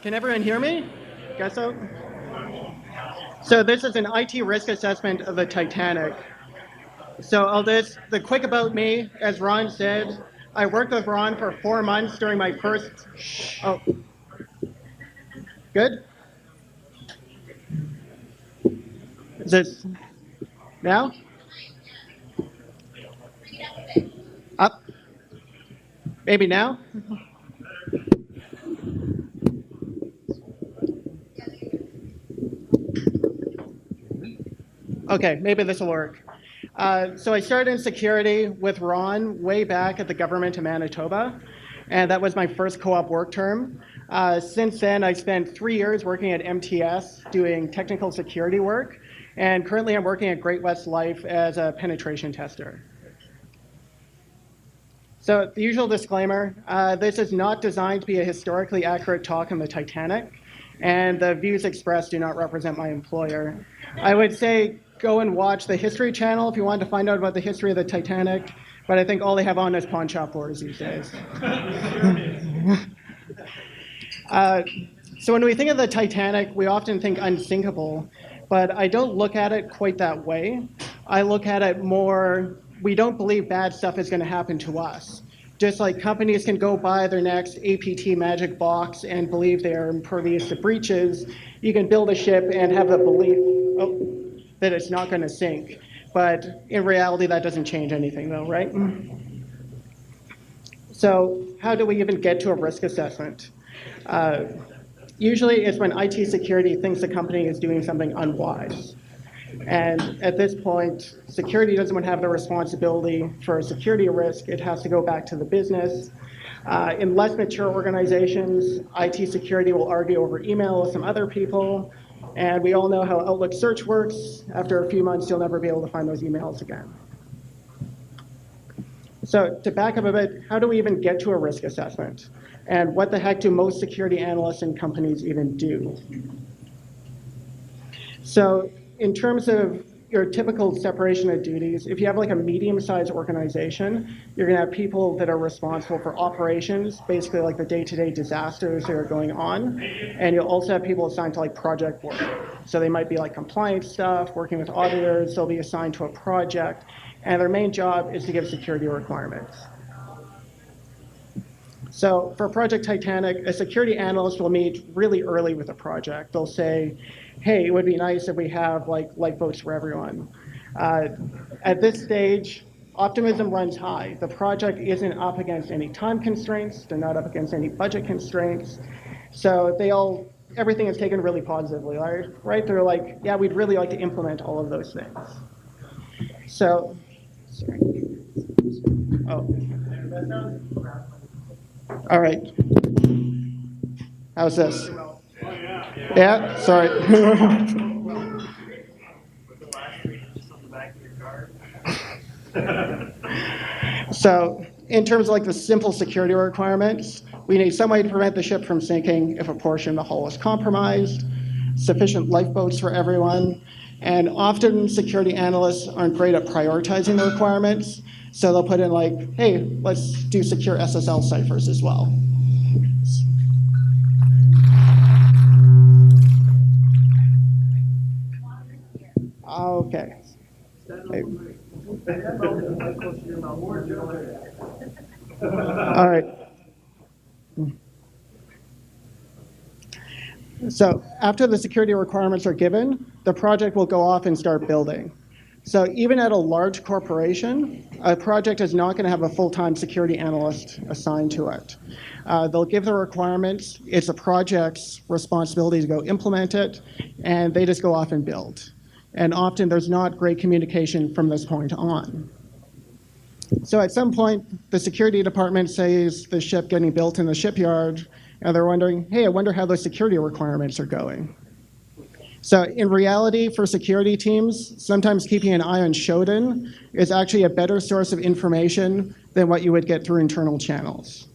Can everyone hear me? Guess so? So this is an IT risk assessment of the Titanic. So the quick about me, as Ron said, I worked with Ron for 4 months during my first, oh, good? Is this now? Up? Maybe now? Okay, maybe this will work. So I started in security with Ron way back at the Government of Manitoba, and that was my first co-op work term. Since then, I spent 3 years working at MTS doing technical security work, and currently I'm working at Great West Life as a penetration tester. So the usual disclaimer, this is not designed to be a historically accurate talk on the Titanic, and the views expressed do not represent my employer. I would say go and watch the History Channel if you want to find out about the history of the Titanic, but I think all they have on is pawn shop wars these days. So when we think of the Titanic, we often think unsinkable, but I don't look at it quite that way. I look at it more, we don't believe bad stuff is going to happen to us. Just like companies can go buy their next APT magic box and believe they are impervious to breaches, you can build a ship and have the belief that it's not going to sink. But in reality, that doesn't change anything though, right? So how do we even get to a risk assessment? Usually it's when IT security thinks the company is doing something unwise. And at this point, security doesn't have the responsibility for a security risk. It has to go back to the business. In less mature organizations, IT security will argue over email with some other people. And we all know how Outlook search works. After a few months, you'll never be able to find those emails again. So to back up a bit, how do we even get to a risk assessment? And what the heck do most security analysts and companies even do? So in terms of your typical separation of duties, if you have like a medium-sized organization, you're going to have people that are responsible for operations, basically like the day-to-day disasters that are going on, and you'll also have people assigned to like project work. So they might be like compliance stuff, working with auditors, they'll be assigned to a project, and their main job is to give security requirements. So for Project Titanic, a security analyst will meet really early with a project. They'll say, hey, it would be nice if we have like lifeboats for everyone. At this stage, optimism runs high. The project isn't up against any time constraints. They're not up against any budget constraints. So everything is taken really positively, right? They're like, yeah, we'd really like to implement all of those things. So, sorry. Oh. All right. How's this? Yeah, sorry. So in terms of like the simple security requirements, we need some way to prevent the ship from sinking if a portion of the hull is compromised, sufficient lifeboats for everyone, and often security analysts aren't great at prioritizing the requirements, so they'll put in like, hey, let's do secure SSL ciphers as well. Okay. All right. So after the security requirements are given, the project will go off and start building. So even at a large corporation, a project is not going to have a full-time security analyst assigned to it. They'll give the requirements. It's a project's responsibility to go implement it, and they just go off and build. And often there's not great communication from this point on. So at some point, the security department sees the ship getting built in the shipyard, and they're wondering, hey, I wonder how those security requirements are going. So in reality, for security teams, sometimes keeping an eye on Shodan is actually a better source of information than what you would get through internal channels.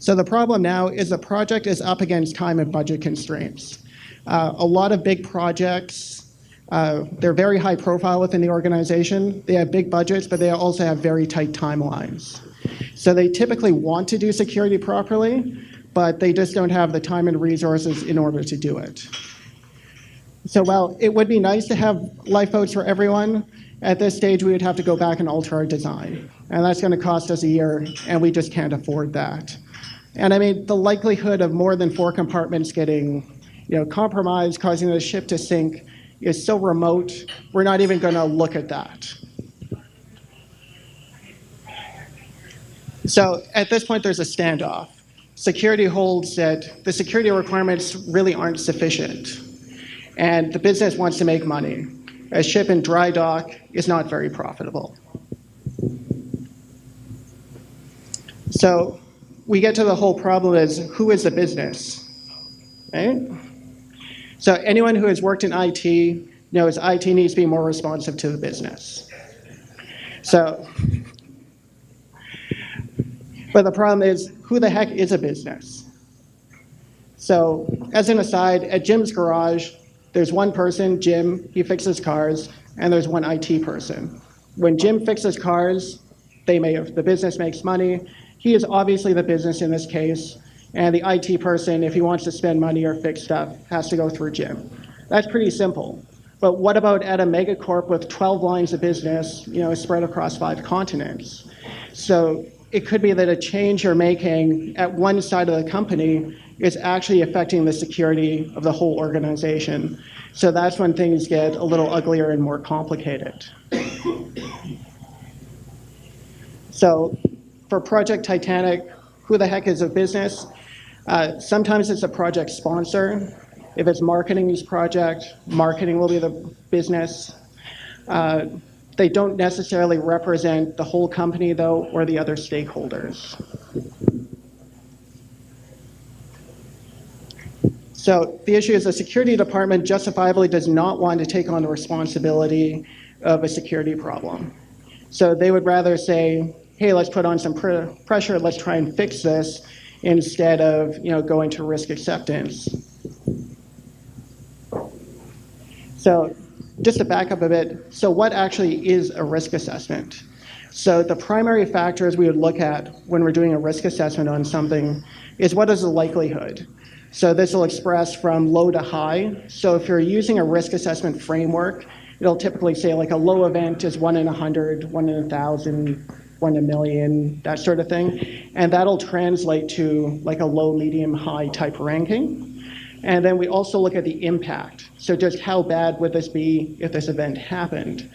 So the problem now is the project is up against time and budget constraints. A lot of big projects They're very high profile within the organization. They have big budgets, but they also have very tight timelines. So they typically want to do security properly, but they just don't have the time and resources in order to do it. So while it would be nice to have lifeboats for everyone, at this stage we would have to go back and alter our design. And that's going to cost us a year, and we just can't afford that. And I mean, the likelihood of more than 4 compartments getting compromised, causing the ship to sink, is so remote, we're not even going to look at that. So at this point, there's a standoff. Security holds that the security requirements really aren't sufficient, and the business wants to make money. A ship in dry dock is not very profitable. So we get to the whole problem is, who is the business, right? So anyone who has worked in IT knows IT needs to be more responsive to the business. But the problem is, who the heck is a business? So as an aside, at Jim's garage, there's one person, Jim, he fixes cars, and there's one IT person. When Jim fixes cars, the business makes money. He is obviously the business in this case, and the IT person, if he wants to spend money or fix stuff, has to go through Jim. That's pretty simple. But what about at a megacorp with 12 lines of business, spread across 5 continents? So it could be that a change you're making at one side of the company is actually affecting the security of the whole organization. So that's when things get a little uglier and more complicated. So for Project Titanic, who the heck is a business? Sometimes it's a project sponsor. If it's marketing's project, marketing will be the business. They don't necessarily represent the whole company, though, or the other stakeholders. So the issue is the security department justifiably does not want to take on the responsibility of a security problem. So they would rather say, hey, let's put on some pressure, let's try and fix this, instead of going to risk acceptance. So just to back up a bit, so what actually is a risk assessment? So the primary factors we would look at when we're doing a risk assessment on something is what is the likelihood. So this will express from low to high. So if you're using a risk assessment framework, it'll typically say like a low event is 1 in 100, 1 in 1,000, 1 in a million, that sort of thing. And that'll translate to like a low, medium, high type ranking. And then we also look at the impact. So just how bad would this be if this event happened?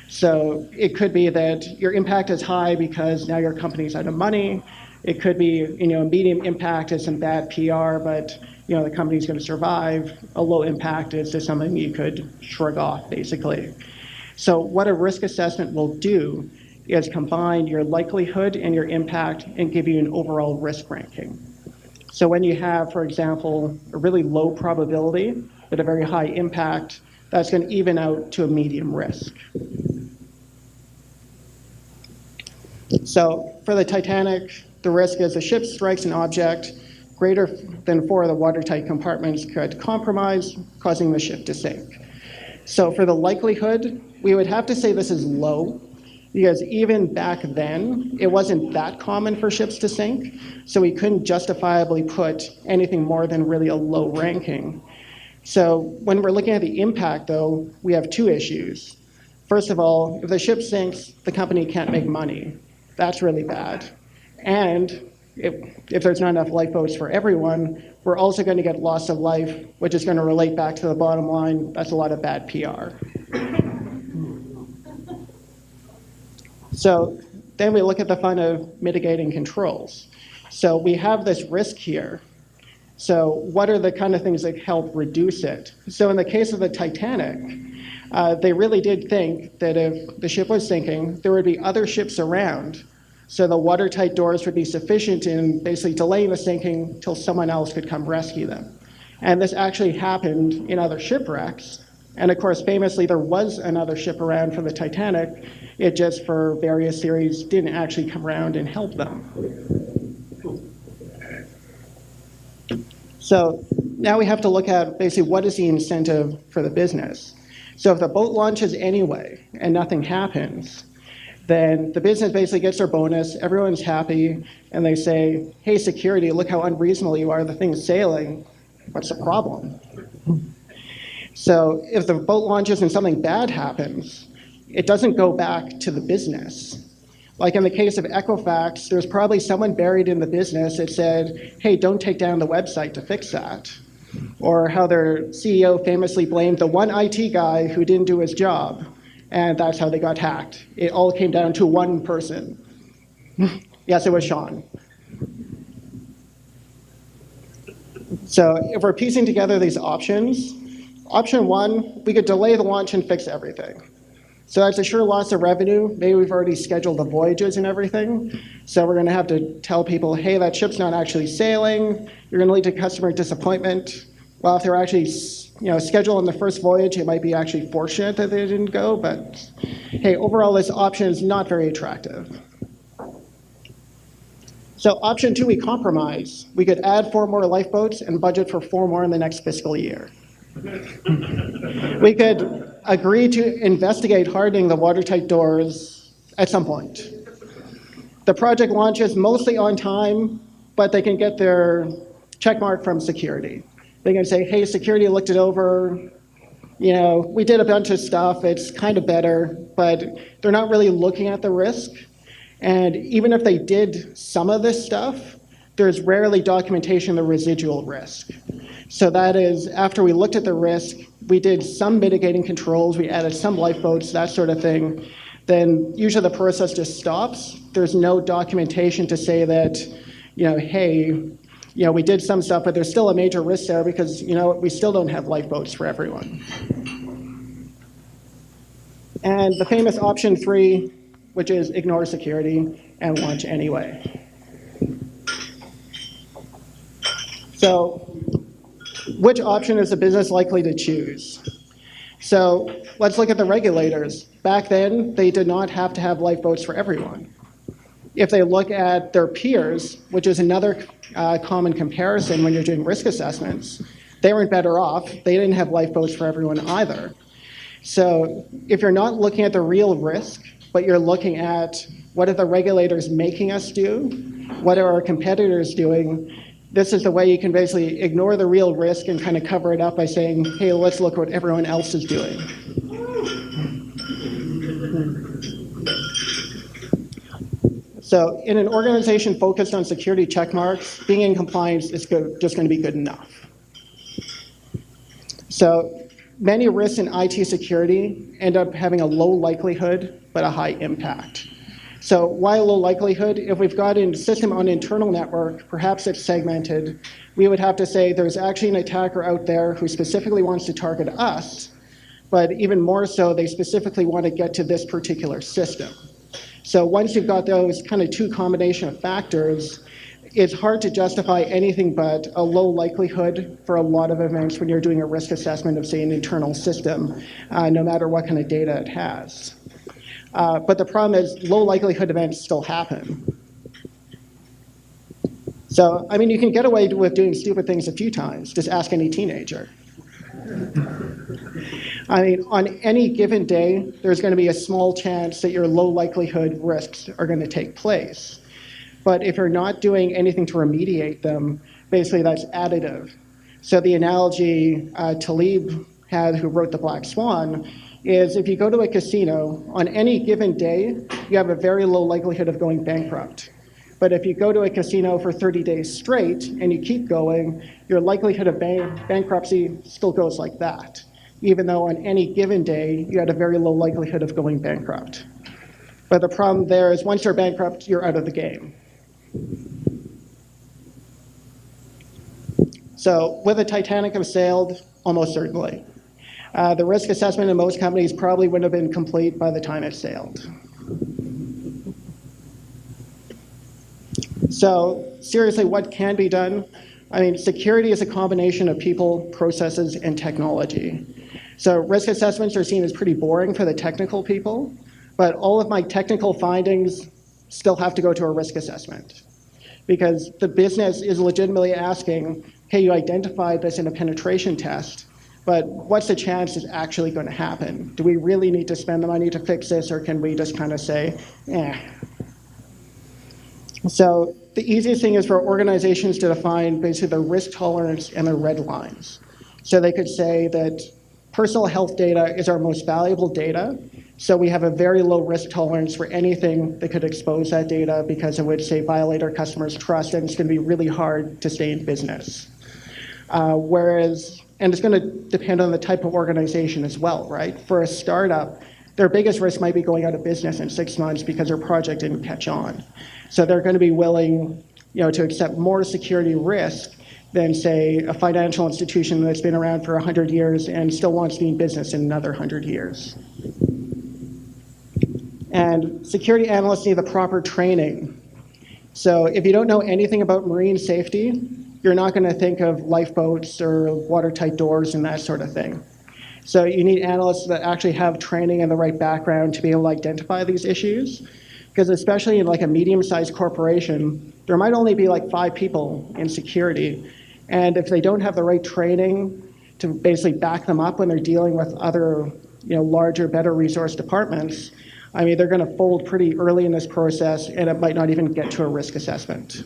So it could be that your impact is high because now your company's out of money. It could be, a medium impact is some bad PR, but the company's going to survive. A low impact is just something you could shrug off, basically. So what a risk assessment will do is combine your likelihood and your impact and give you an overall risk ranking. So when you have, for example, a really low probability but a very high impact, that's going to even out to a medium risk. So for the Titanic, the risk is the ship strikes an object greater than 4 of the watertight compartments could compromise, causing the ship to sink. So for the likelihood, we would have to say this is low, because even back then, it wasn't that common for ships to sink, so we couldn't justifiably put anything more than really a low ranking. So when we're looking at the impact, though, we have 2 issues. First of all, if the ship sinks, the company can't make money. That's really bad. And if there's not enough lifeboats for everyone, we're also going to get loss of life, which is going to relate back to the bottom line. That's a lot of bad PR. So then we look at the fun of mitigating controls. So we have this risk here. So what are the kind of things that help reduce it? So in the case of the Titanic, they really did think that if the ship was sinking, there would be other ships around. So the watertight doors would be sufficient in basically delaying the sinking till someone else could come rescue them. And this actually happened in other shipwrecks. And of course, famously, there was another ship around for the Titanic. It just, for various theories, didn't actually come around and help them. So now we have to look at basically what is the incentive for the business. So if the boat launches anyway and nothing happens, then the business basically gets their bonus, everyone's happy, and they say, hey, security, look how unreasonable you are, the thing's sailing, what's the problem? So if the boat launches and something bad happens, it doesn't go back to the business. Like in the case of Equifax, there's probably someone buried in the business that said, hey, don't take down the website to fix that. Or how their CEO famously blamed the one IT guy who didn't do his job, and that's how they got hacked. It all came down to one person. Yes, it was Sean. So if we're piecing together these options, option one, we could delay the launch and fix everything. So that's a sure loss of revenue. Maybe we've already scheduled the voyages and everything. So we're going to have to tell people, hey, that ship's not actually sailing. You're going to lead to customer disappointment. Well, if they're actually scheduled on the first voyage, it might be actually fortunate that they didn't go. But hey, overall, this option is not very attractive. So option two, we compromise. We could add 4 more lifeboats and budget for 4 more in the next fiscal year. We could agree to investigate hardening the watertight doors at some point. The project launches mostly on time, but they can get their check mark from security. They can say, hey, security looked it over. We did a bunch of stuff. It's kind of better, but they're not really looking at the risk. And even if they did some of this stuff, there's rarely documentation of the residual risk. So that is, after we looked at the risk, we did some mitigating controls, we added some lifeboats, that sort of thing, then usually the process just stops. There's no documentation to say that, hey, we did some stuff, but there's still a major risk there because, we still don't have lifeboats for everyone. And the famous option 3, which is ignore security and launch anyway. So which option is the business likely to choose? So let's look at the regulators. Back then, they did not have to have lifeboats for everyone. If they look at their peers, which is another common comparison when you're doing risk assessments, they weren't better off. They didn't have lifeboats for everyone either. So if you're not looking at the real risk, but you're looking at what are the regulators making us do, what are our competitors doing, this is the way you can basically ignore the real risk and kind of cover it up by saying, hey, let's look what everyone else is doing. So in an organization focused on security check marks, being in compliance is just going to be good enough. So many risks in IT security end up having a low likelihood, but a high impact. So why low likelihood? If we've got a system on an internal network, perhaps it's segmented, we would have to say there's actually an attacker out there who specifically wants to target us, but even more so, they specifically want to get to this particular system. So once you've got those kind of 2 combination of factors, it's hard to justify anything but a low likelihood for a lot of events when you're doing a risk assessment of, say, an internal system, no matter what kind of data it has. But the problem is low likelihood events still happen. So, you can get away with doing stupid things a few times. Just ask any teenager. On any given day, there's going to be a small chance that your low likelihood risks are going to take place. But if you're not doing anything to remediate them, basically that's additive. So the analogy Talib had, who wrote the Black Swan, is if you go to a casino, on any given day, you have a very low likelihood of going bankrupt. But if you go to a casino for 30 days straight and you keep going, your likelihood of bankruptcy still goes like that, even though on any given day, you had a very low likelihood of going bankrupt. But the problem there is once you're bankrupt, you're out of the game. So would the Titanic have sailed? Almost certainly. The risk assessment in most companies probably wouldn't have been complete by the time it sailed. So seriously, what can be done? Security is a combination of people, processes, and technology. So risk assessments are seen as pretty boring for the technical people, but all of my technical findings still have to go to a risk assessment because the business is legitimately asking, hey, you identified this in a penetration test, but what's the chance it's actually going to happen? Do we really need to spend the money to fix this, or can we just kind of say, eh? So the easiest thing is for organizations to define basically their risk tolerance and their red lines. So they could say that personal health data is our most valuable data, so we have a very low risk tolerance for anything that could expose that data because it would, say, violate our customers' trust, and it's going to be really hard to stay in business. And it's going to depend on the type of organization as well, right? For a startup, their biggest risk might be going out of business in 6 months because their project didn't catch on. So they're going to be willing, to accept more security risk than, say, a financial institution that's been around for 100 years and still wants to be in business in another 100 years. And security analysts need the proper training. So if you don't know anything about marine safety, you're not going to think of lifeboats or watertight doors and that sort of thing. So you need analysts that actually have training and the right background to be able to identify these issues. Because especially in like a medium-sized corporation, there might only be like 5 people in security. And if they don't have the right training to basically back them up when they're dealing with other, larger, better resource departments, they're going to fold pretty early in this process, and it might not even get to a risk assessment.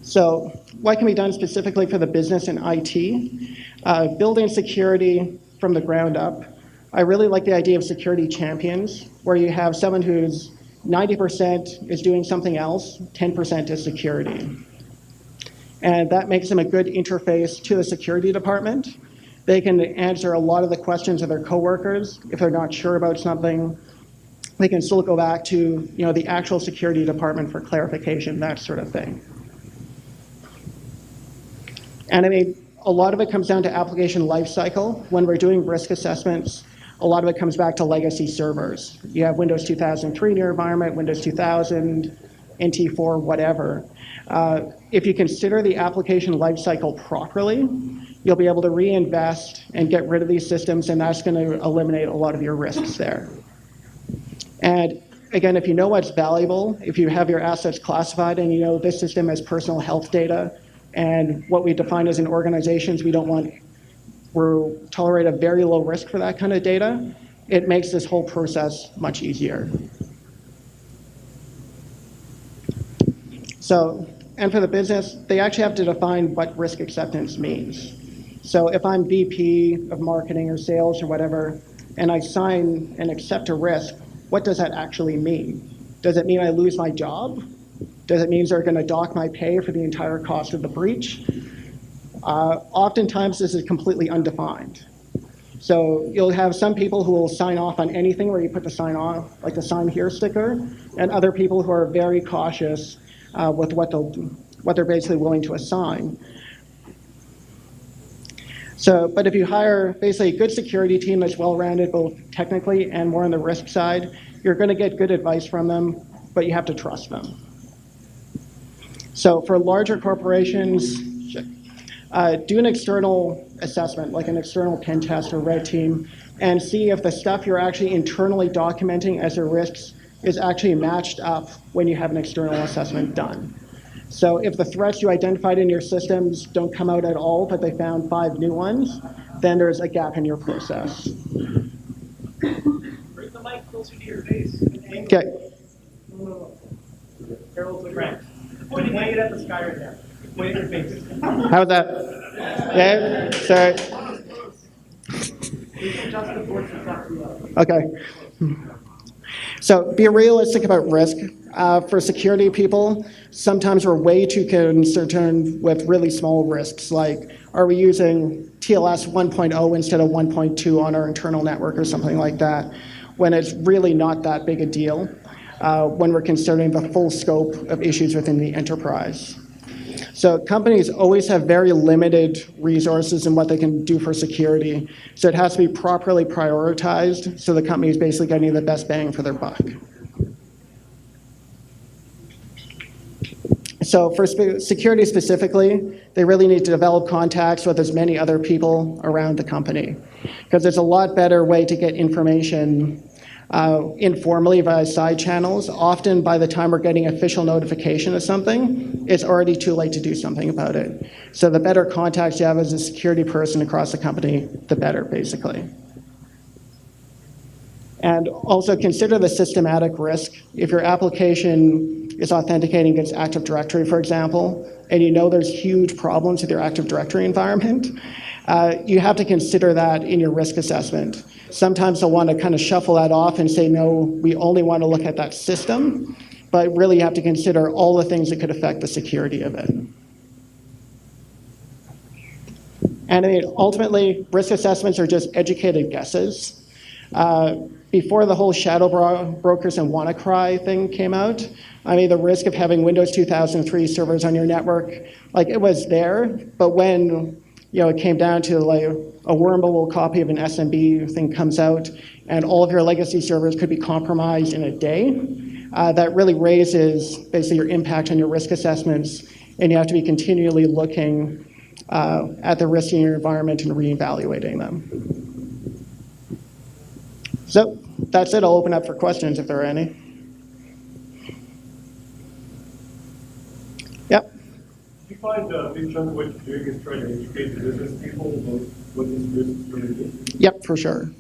So what can be done specifically for the business and IT? Building security from the ground up. I really like the idea of security champions, where you have someone who's 90% is doing something else, 10% is security. And that makes them a good interface to the security department. They can answer a lot of the questions of their coworkers. If they're not sure about something, they can still go back to the actual security department for clarification, that sort of thing. And a lot of it comes down to application lifecycle. When we're doing risk assessments, a lot of it comes back to legacy servers. You have Windows 2003 in your environment, Windows 2000, NT4, whatever. If you consider the application lifecycle properly, you'll be able to reinvest and get rid of these systems, and that's going to eliminate a lot of your risks there. And again, if you know what's valuable, if you have your assets classified and you know this system has personal health data, and what we define as an organization is we tolerate a very low risk for that kind of data, it makes this whole process much easier. So, and for the business, they actually have to define what risk acceptance means. So if I'm VP of marketing or sales or whatever, and I sign and accept a risk, what does that actually mean? Does it mean I lose my job? Does it mean they're going to dock my pay for the entire cost of the breach? Oftentimes, this is completely undefined. So you'll have some people who will sign off on anything where you put the sign off, like the sign here sticker, and other people who are very cautious with what they're basically willing to assign. So, but if you hire basically a good security team that's well-rounded both technically and more on the risk side, you're going to get good advice from them, but you have to trust them. So for larger corporations, do an external assessment, like an external pen test or red team, and see if the stuff you're actually internally documenting as your risks is actually matched up when you have an external assessment done. So if the threats you identified in your systems don't come out at all, but they found 5 new ones, then there's a gap in your process. Bring the mic closer to your face. Okay. Harold, point it at the sky right now. Point at your face. How's that? Yeah? Sorry. Okay. So be realistic about risk. For security people, sometimes we're way too concerned with really small risks, like are we using TLS 1.0 instead of 1.2 on our internal network or something like that, when it's really not that big a deal when we're considering the full scope of issues within the enterprise. So companies always have very limited resources in what they can do for security, so it has to be properly prioritized so the company is basically getting the best bang for their buck. So for security specifically, they really need to develop contacts with as many other people around the company, because it's a lot better way to get information informally via side channels. Often by the time we're getting official notification of something, it's already too late to do something about it. So the better contacts you have as a security person across the company, the better, basically. And also consider the systematic risk. If your application is authenticating against Active Directory, for example, and you know there's huge problems with your Active Directory environment, you have to consider that in your risk assessment. Sometimes they'll want to kind of shuffle that off and say, no, we only want to look at that system, but really you have to consider all the things that could affect the security of it. And I mean, ultimately, risk assessments are just educated guesses. Before the whole shadow brokers and WannaCry thing came out, I mean, the risk of having Windows 2003 servers on your network, like it was there, but when it came down to like a wormable copy of an SMB thing comes out and all of your legacy servers could be compromised in a day, that really raises basically your impact on your risk assessments, and you have to be continually looking at the risk in your environment and reevaluating them. So that's it. I'll open up for questions if there are any. Yep. Do you find a big chunk of what you're doing is trying to educate the business people about what this business really is? Yep, for sure.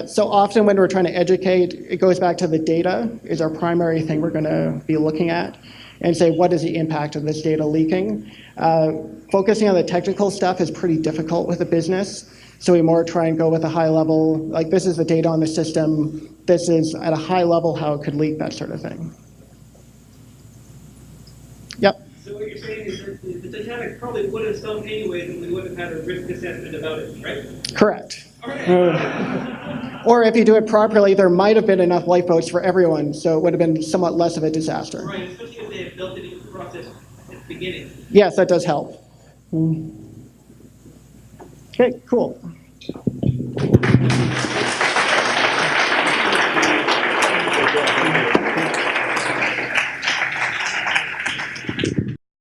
So often when we're trying to educate, it goes back to the data is our primary thing we're going to be looking at and say, what is the impact of this data leaking? Focusing on the technical stuff is pretty difficult with a business. So we more try and go with a high level, like this is the data on the system, this is at a high level how it could leak, that sort of thing. Yep. So what you're saying is that the Titanic probably would have sunk anyways and we would have had a risk assessment about it, right? Correct. All right. Or if you do it properly, there might have been enough lifeboats for everyone, so it would have been somewhat less of a disaster. Right, especially if they had built it into the process at the beginning. Yes, that does help. Okay, cool.